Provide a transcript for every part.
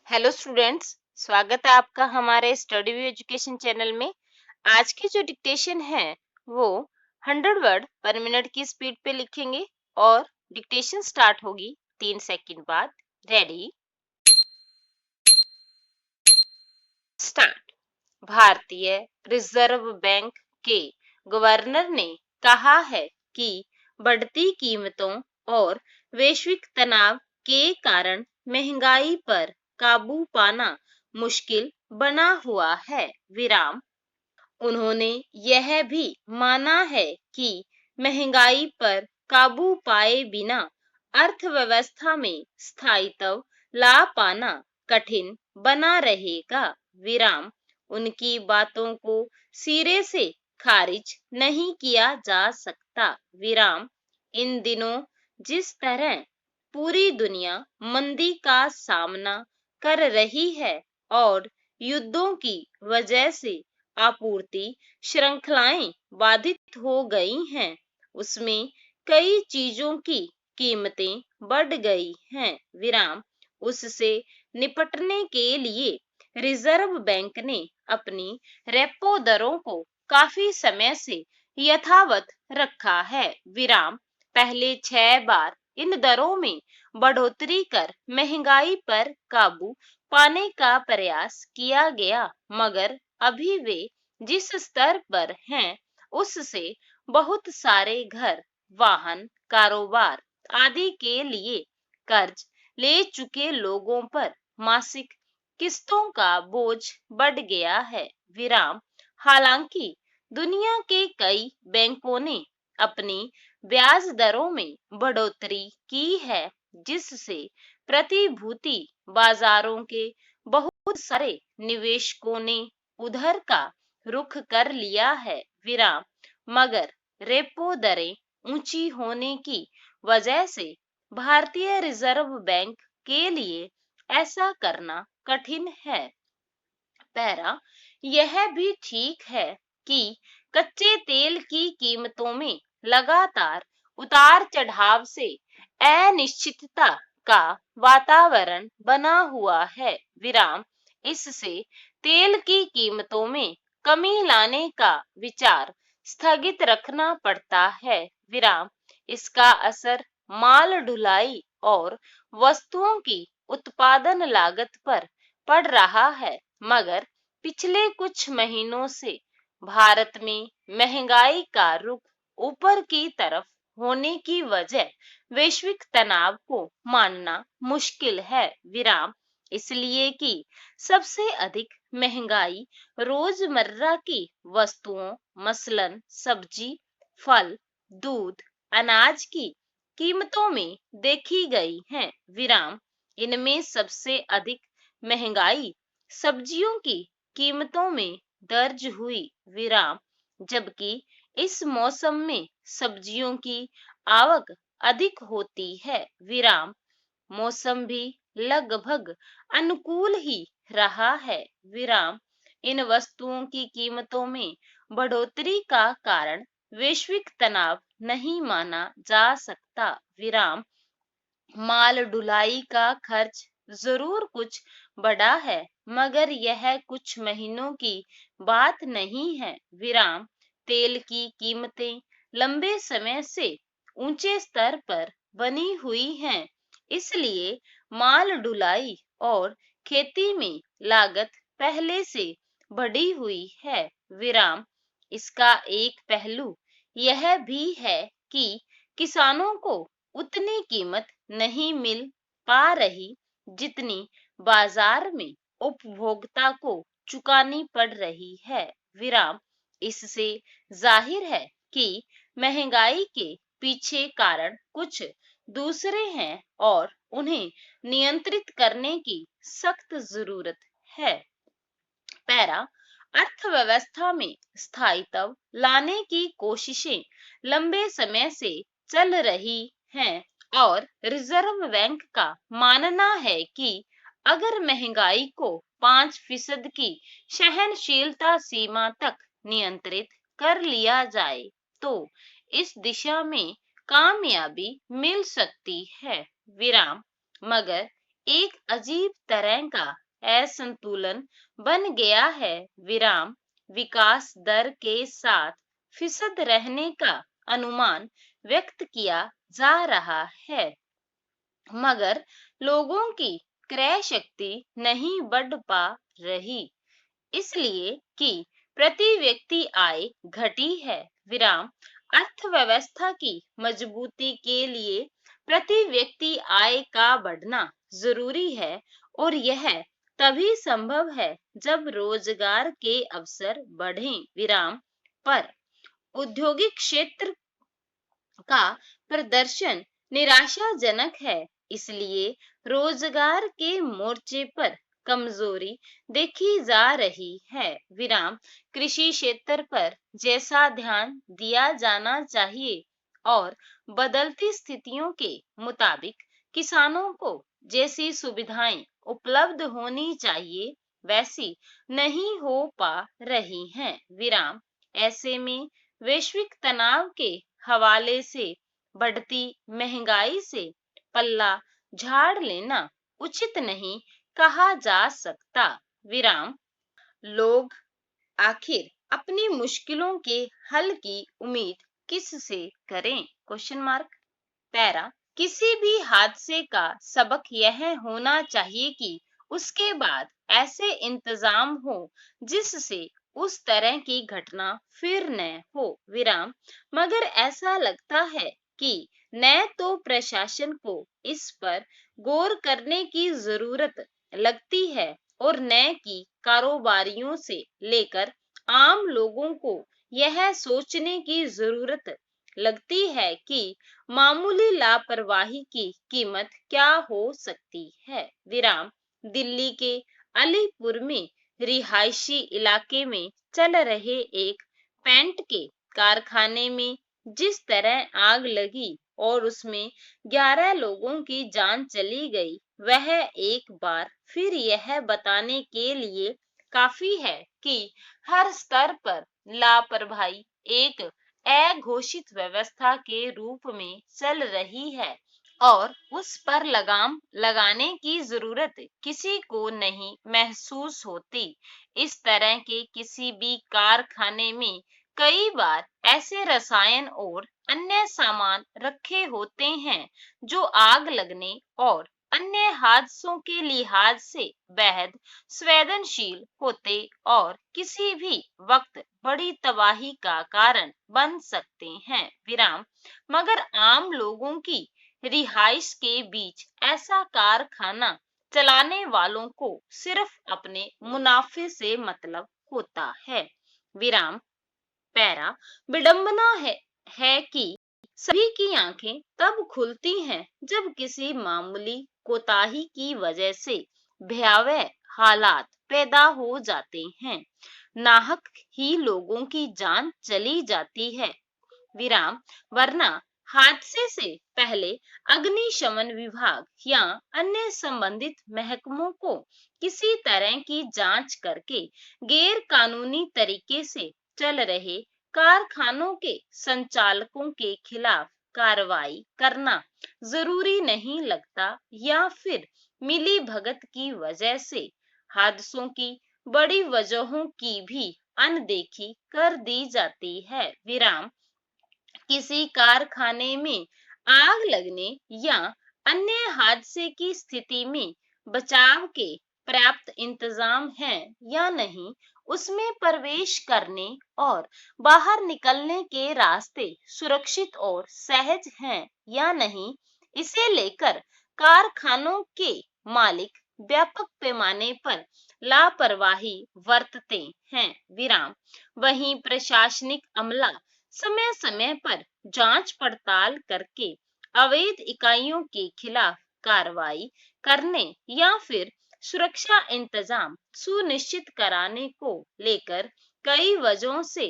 Hello students, स्वागत है आपका हमारे स्टडी व्यू एजुकेशन चैनल में। आज की जो डिक्टेशन है वो 100 वर्ड पर मिनट की स्पीड पे लिखेंगे और डिक्टेशन स्टार्ट होगी 3 सेकंड बाद। Ready, start. भारतीय रिजर्व बैंक के गवर्नर ने कहा है कि बढ़ती कीमतों और वैश्विक तनाव के कारण महंगाई पर काबू पाना मुश्किल बना हुआ है। विराम। उन्होंने यह भी माना है कि महंगाई पर काबू पाए बिना अर्थव्यवस्था में स्थायित्व ला पाना कठिन बना रहेगा। विराम। उनकी बातों को सिरे से खारिज नहीं किया जा सकता। विराम। इन दिनों जिस तरह पूरी दुनिया मंदी का सामना कर रही है और युद्धों की वजह से आपूर्ति श्रृंखलाएं बाधित हो गई हैं, उसमें कई चीजों की कीमतें बढ़ गई हैं। विराम। उससे निपटने के लिए रिजर्व बैंक ने अपनी रेपो दरों को काफी समय से यथावत रखा है। विराम। पहले 6 बार इन दरों में बढ़ोतरी कर महंगाई पर काबू पाने का प्रयास किया गया, मगर अभी वे जिस स्तर पर हैं उससे बहुत सारे घर, वाहन, कारोबार आदि के लिए कर्ज ले चुके लोगों पर मासिक किस्तों का बोझ बढ़ गया है। विराम। हालांकि दुनिया के कई बैंकों ने अपनी ब्याज दरों में बढ़ोतरी की है, जिससे प्रतिभूति बाजारों के बहुत सारे निवेशकों ने उधर का रुख कर लिया है। विराम। मगर रेपो दरें ऊंची होने की वजह से भारतीय रिजर्व बैंक के लिए ऐसा करना कठिन है। पैरा। यह भी ठीक है कि कच्चे तेल की कीमतों में लगातार उतार चढ़ाव से अनिश्चितता का वातावरण बना हुआ है। विराम। इससे तेल की कीमतों में कमी लाने का विचार स्थगित रखना पड़ता है। विराम। इसका असर माल ढुलाई और वस्तुओं की उत्पादन लागत पर पड़ रहा है, मगर पिछले कुछ महीनों से भारत में महंगाई का रुख ऊपर की तरफ होने की वजह वैश्विक तनाव को मानना मुश्किल है। विराम। इसलिए कि सबसे अधिक महंगाई रोजमर्रा की वस्तुओं मसलन सब्जी, फल, दूध, अनाज की कीमतों में देखी गई है। विराम। इनमें सबसे अधिक महंगाई सब्जियों की कीमतों में दर्ज हुई। विराम। जबकि इस मौसम में सब्जियों की आवक अधिक होती है। विराम। मौसम भी लगभग अनुकूल ही रहा है। विराम। इन वस्तुओं की कीमतों में बढ़ोतरी का कारण वैश्विक तनाव नहीं माना जा सकता। विराम। माल ढुलाई का खर्च जरूर कुछ बढ़ा है, मगर यह कुछ महीनों की बात नहीं है। विराम। तेल की कीमतें लंबे समय से ऊंचे स्तर पर बनी हुई हैं, इसलिए माल ढुलाई और खेती में लागत पहले से बढ़ी हुई है। विराम। इसका एक पहलू यह भी है कि किसानों को उतनी कीमत नहीं मिल पा रही जितनी बाजार में उपभोक्ता को चुकानी पड़ रही है। विराम। इससे जाहिर है कि महंगाई के पीछे कारण कुछ दूसरे हैं और उन्हें नियंत्रित करने की सख्त जरूरत है। पैरा। अर्थव्यवस्था में स्थायित्व लाने की कोशिशें लंबे समय से चल रही हैं और रिजर्व बैंक का मानना है कि अगर महंगाई को 5% की सहनशीलता सीमा तक नियंत्रित कर लिया जाए तो इस दिशा में कामयाबी मिल सकती है। विराम। मगर एक अजीब तरह का असंतुलन बन गया है। विराम विकास दर के साथ फीसद रहने का अनुमान व्यक्त किया जा रहा है, मगर लोगों की क्रय शक्ति नहीं बढ़ पा रही, इसलिए कि प्रति व्यक्ति आय घटी है। विराम अर्थव्यवस्था की मजबूती के लिए प्रति व्यक्ति आय का बढ़ना जरूरी है, और यह तभी संभव है जब रोजगार के अवसर बढ़ें। विराम पर औद्योगिक क्षेत्र का प्रदर्शन निराशाजनक है, इसलिए रोजगार के मोर्चे पर कमजोरी देखी जा रही है। विराम कृषि क्षेत्र पर जैसा ध्यान दिया जाना चाहिए और बदलती स्थितियों के मुताबिक किसानों को जैसी सुविधाएं उपलब्ध होनी चाहिए वैसी नहीं हो पा रही हैं। विराम ऐसे में वैश्विक तनाव के हवाले से बढ़ती महंगाई से पल्ला झाड़ लेना उचित नहीं कहा जा सकता। विराम लोग आखिर अपनी मुश्किलों के हल की उम्मीद किस से करें? Question mark. पैरा किसी भी हादसे का सबक यह होना चाहिए कि उसके बाद ऐसे इंतजाम हो जिससे उस तरह की घटना फिर न हो। विराम मगर ऐसा लगता है कि न तो प्रशासन को इस पर गौर करने की जरूरत लगती है और न कि कारोबारियों से लेकर आम लोगों को यह सोचने की जरूरत लगती है कि मामूली लापरवाही की कीमत क्या हो सकती है। विराम दिल्ली के अलीपुर में रिहायशी इलाके में चल रहे एक पेंट के कारखाने में जिस तरह आग लगी और उसमें 11 लोगों की जान चली गई, वह एक बार फिर यह बताने के लिए काफी है कि हर स्तर पर लापरवाही एक अघोषित व्यवस्था के रूप में चल रही है और उस पर लगाम लगाने की जरूरत किसी को नहीं महसूस होती। इस तरह के किसी भी कारखाने में कई बार ऐसे रसायन और अन्य सामान रखे होते हैं जो आग लगने और अन्य हादसों के लिहाज से बेहद संवेदनशील होते और किसी भी वक्त बड़ी तबाही का कारण बन सकते हैं। विराम मगर आम लोगों की रिहाइश के बीच ऐसा कारखाना चलाने वालों को सिर्फ अपने मुनाफे से मतलब होता है। विराम पैरा विडंबना है कि सभी की आंखें तब खुलती हैं जब किसी मामूली कोताही की वजह से भयावह हालात पैदा हो जाते हैं, नाहक ही लोगों की जान चली जाती है। विराम वरना हादसे से पहले अग्निशमन विभाग या अन्य संबंधित महकमों को किसी तरह की जांच करके गैर कानूनी तरीके से चल रहे कारखानों के संचालकों के खिलाफ कार्रवाई करना जरूरी नहीं लगता, या फिर मिली भगत की वजह से हादसों की बड़ी वजहों की भी अनदेखी कर दी जाती है। विराम किसी कारखाने में आग लगने या अन्य हादसे की स्थिति में बचाव के पर्याप्त इंतजाम हैं या नहीं, उसमें प्रवेश करने और बाहर निकलने के रास्ते सुरक्षित और सहज हैं या नहीं, इसे लेकर कारखानों के मालिक व्यापक पैमाने पर लापरवाही बरतते हैं। विराम वहीं प्रशासनिक अमला समय समय पर जांच पड़ताल करके अवैध इकाइयों के खिलाफ कार्रवाई करने या फिर सुरक्षा इंतजाम सुनिश्चित कराने को लेकर कई वजहों से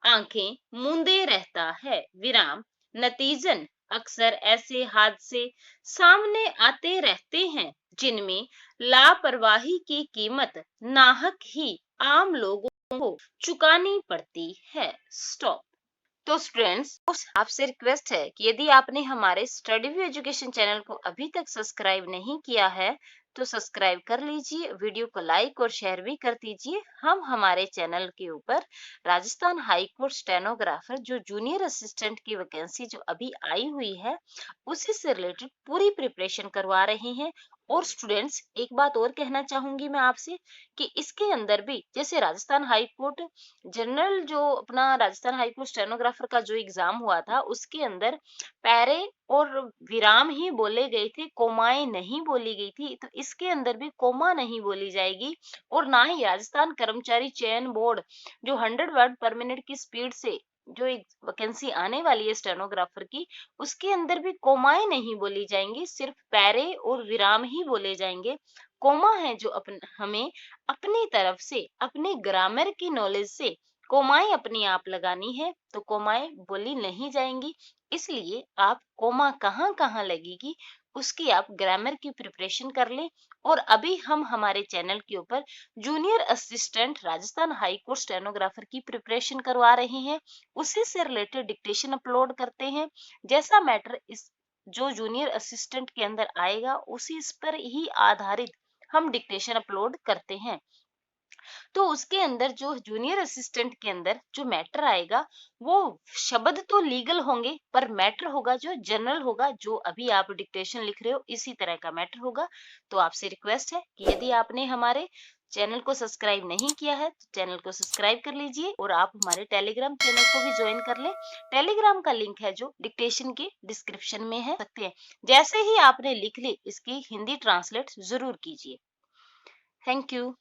आंखें मूंदे रहता है। विराम नतीजन अक्सर ऐसे हादसे सामने आते रहते हैं जिनमें लापरवाही की कीमत नाहक ही आम लोगों को चुकानी पड़ती है। स्टॉप। तो स्टूडेंट्स आपसे रिक्वेस्ट है कि यदि आपने हमारे स्टडी व्यू एजुकेशन चैनल को अभी तक सब्सक्राइब नहीं किया है तो सब्सक्राइब कर लीजिए, वीडियो को लाइक और शेयर भी कर दीजिए। हम हमारे चैनल के ऊपर राजस्थान हाई कोर्ट स्टेनोग्राफर जो जूनियर असिस्टेंट की वैकेंसी जो अभी आई हुई है, उसी से रिलेटेड पूरी प्रिपरेशन करवा रहे हैं। और स्टूडेंट्स, एक बात और कहना चाहूंगी मैं आपसे कि इसके अंदर भी जैसे राजस्थान हाई कोर्ट जनरल जो अपना राजस्थान हाई कोर्ट स्टेनोग्राफर का जो एग्जाम हुआ था, उसके अंदर पैरे और विराम ही बोले गए थे, कोमाएं नहीं बोली गई थी। तो इसके अंदर भी कोमा नहीं बोली जाएगी। और ना ही राजस्थान कर्मचारी चयन बोर्ड जो 100 वर्ड पर मिनट की स्पीड से जो एक वैकेंसी आने वाली है स्टेनोग्राफर की, उसके अंदर भी कोमाएं नहीं बोली जाएंगी, सिर्फ पैरे और विराम ही बोले जाएंगे। कोमा है जो हमें अपनी तरफ से अपने ग्रामर की नॉलेज से कोमाएं अपनी आप लगानी है, तो कोमाएं बोली नहीं जाएंगी। इसलिए आप कोमा कहाँ कहाँ लगेगी उसकी आप ग्रामर की प्रिपरेशन कर लें। और अभी हम हमारे चैनल के ऊपर junior assistant Rajasthan high court stenographer की प्रिपरेशन करवा रहे हैं, उसी से रिलेटेड डिक्टेशन अपलोड करते हैं। जैसा मैटर इस जो जूनियर असिस्टेंट के अंदर आएगा उसी इस पर ही आधारित हम डिक्टेशन अपलोड करते हैं। तो उसके अंदर जो जूनियर असिस्टेंट के अंदर जो मैटर आएगा, वो शब्द तो लीगल होंगे पर मैटर होगा जो जनरल होगा, जो अभी आप डिक्टेशन लिख रहे हो इसी तरह का मैटर होगा। तो आपसे रिक्वेस्ट है कि यदि आपने हमारे चैनल को सब्सक्राइब नहीं किया है तो चैनल को सब्सक्राइब कर लीजिए और आप हमारे टेलीग्राम चैनल को भी ज्वाइन कर लें। टेलीग्राम का लिंक है जो डिक्टेशन के डिस्क्रिप्शन में है, सकते हैं। जैसे ही आपने लिख ली, इसकी हिंदी ट्रांसलेट जरूर कीजिए। Thank you.